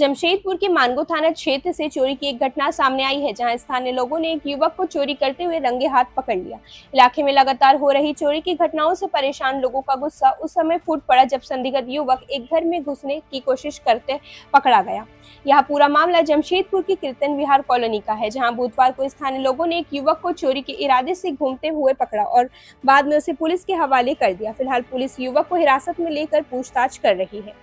जमशेदपुर के मानगो थाना क्षेत्र से चोरी की एक घटना सामने आई है, जहां स्थानीय लोगों ने एक युवक को चोरी करते हुए रंगे हाथ पकड़ लिया। इलाके में लगातार हो रही चोरी की घटनाओं से परेशान लोगों का गुस्सा उस समय फूट पड़ा जब संदिग्ध युवक एक घर में घुसने की कोशिश करते पकड़ा गया। यह पूरा मामला जमशेदपुर की कीर्तन विहार कॉलोनी का है, जहां बुधवार को स्थानीय लोगों ने एक युवक को चोरी के इरादे से घूमते हुए पकड़ा और बाद में उसे पुलिस के हवाले कर दिया। फिलहाल पुलिस युवक को हिरासत में लेकर पूछताछ कर रही है।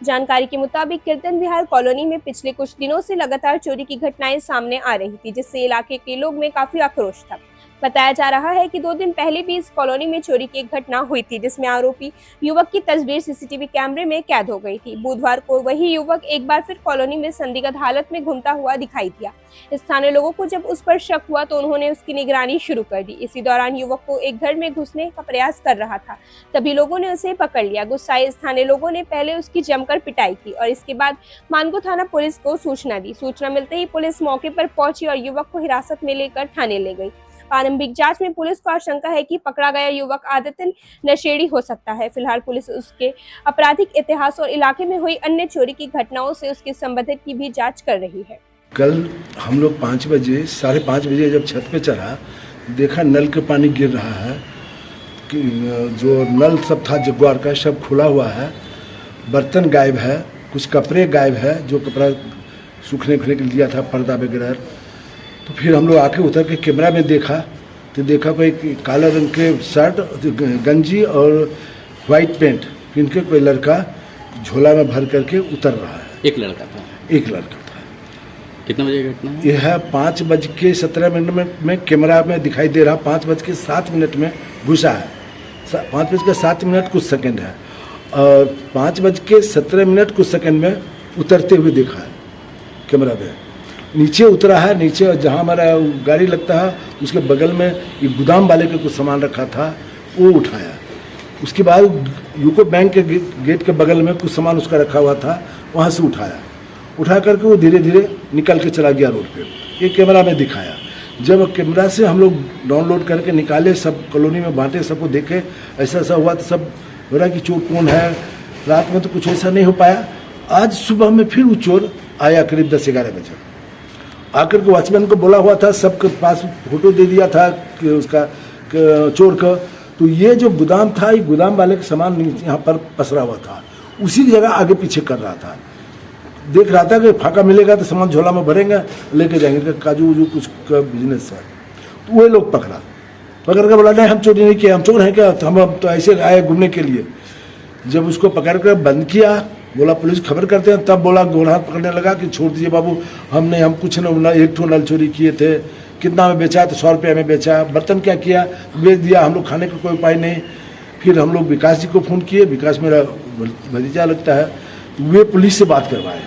जानकारी के मुताबिक कीर्तन विहार कॉलोनी में पिछले कुछ दिनों से लगातार चोरी की घटनाएं सामने आ रही थी, जिससे इलाके के लोग में काफी आक्रोश था। बताया जा रहा है कि 2 दिन पहले भी इस कॉलोनी में चोरी की एक घटना हुई थी, जिसमें आरोपी युवक की तस्वीर सीसीटीवी कैमरे में कैद हो गई थी। बुधवार को वही युवक एक बार फिर कॉलोनी में संदिग्ध हालत में घूमता हुआ दिखाई दिया। स्थानीय लोगों को जब उस पर शक हुआ तो उन्होंने उसकी निगरानी शुरू कर दी। इसी दौरान युवक को एक घर में घुसने का प्रयास कर रहा था, तभी लोगों ने उसे पकड़ लिया। गुस्साए स्थानीय लोगों ने पहले उसकी जमकर पिटाई की और इसके बाद मानगो थाना पुलिस को सूचना दी। सूचना मिलते ही पुलिस मौके पर पहुंची और युवक को हिरासत में लेकर थाने ले गई। प्रारंभिक जांच में पुलिस को आशंका है कि पकड़ा गया युवक आदतन नशेड़ी हो सकता है। फिलहाल पुलिस उसके आपराधिक इतिहास और इलाके में हुई अन्य चोरी की घटनाओं से उसके संबंधित की भी जांच कर रही है। कल हम लोग 5 बजे 5:30 बजे जब छत पे चढ़ा, देखा नल का पानी गिर रहा है कि जो नल सब था जगुआर का सब खुला हुआ है, बर्तन गायब है, कुछ कपड़े गायब है, जो कपड़ा सूखने के लिए दिया था पर्दा वगैरह। तो फिर हम लोग आके उतर के कैमरा में देखा तो देखा कोई काला रंग के शर्ट, गंजी और वाइट पैंट पहन के कोई लड़का झोला में भर करके उतर रहा है। एक लड़का था। कितने बजे घटना है? यह है 5:17 में कैमरा में दिखाई दे रहा, 5:07 में घुसा है, 5:07 कुछ सेकंड है और 5:17 कुछ सेकंड में उतरते हुए देखा है कैमरा में। नीचे उतरा है, नीचे जहाँ हमारा गाड़ी लगता है उसके बगल में एक गोदाम वाले का कुछ सामान रखा था, वो उठाया। उसके बाद यूको बैंक के गेट के बगल में कुछ सामान उसका रखा हुआ था, वहाँ से उठा करके वो धीरे धीरे निकल के चला गया रोड पे। ये कैमरा में दिखाया। जब कैमरा से हम लोग डाउनलोड करके निकाले, सब कॉलोनी में बांटे, सबको देखे ऐसा ऐसा हुआ, तो सब बोला कि चोर कौन है। रात में तो कुछ ऐसा नहीं हो पाया। आज सुबह में फिर वो चोर आया करीब 10-11 बजे। आकर के वॉचमैन को बोला हुआ था, सबके पास फोटो दे दिया था कि उसका चोर का। तो ये जो गोदाम था, ये गोदाम वाले का सामान यहाँ पर पसरा हुआ था, उसी की जगह आगे पीछे कर रहा था। देख रहा था कि फाका मिलेगा तो सामान झोला में भरेंगे, लेके जाएंगे। काजू वजू कुछ का बिजनेस है। तो वही लोग पकड़ के बोला नहीं हम चोरी नहीं किया, हम चोर हैं क्या, तो हम तो ऐसे आए घूमने के लिए। जब उसको पकड़ कर बंद किया, बोला पुलिस खबर करते हैं, तब बोला गोड़ हाथ पकड़ने लगा कि छोड़ दीजिए बाबू, हम कुछ न, एक ठो नल चोरी किए थे। कितना में बेचा, तो 100 रुपये में बेचा। बर्तन क्या किया, बेच दिया, हम लोग खाने का कोई उपाय नहीं। फिर हम लोग विकास जी को फ़ोन किए, विकास मेरा भतीजा लगता है, वे पुलिस से बात करवाए।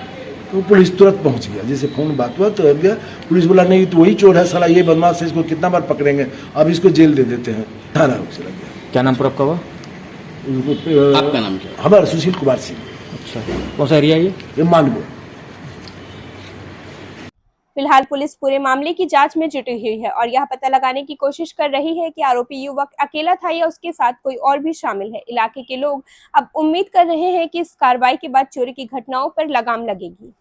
तो पुलिस तुरंत पहुंच गया। जैसे फ़ोन बात हुआ तो गया, पुलिस बोला नहीं तो वही चोर है साला, ये बदमाश है, इसको कितना बार पकड़ेंगे, अब इसको जेल दे देते हैं। थाना चला गया। क्या नाम पर आपका हुआ? आपका नाम क्या? हमारा सुशील कुमार सिंह। अच्छा, कौन सा एरिया ये? मानगो। फिलहाल पुलिस पूरे मामले की जांच में जुटी हुई है और यह पता लगाने की कोशिश कर रही है कि आरोपी युवक अकेला था या उसके साथ कोई और भी शामिल है। इलाके के लोग अब उम्मीद कर रहे हैं कि इस कार्रवाई के बाद चोरी की घटनाओं पर लगाम लगेगी।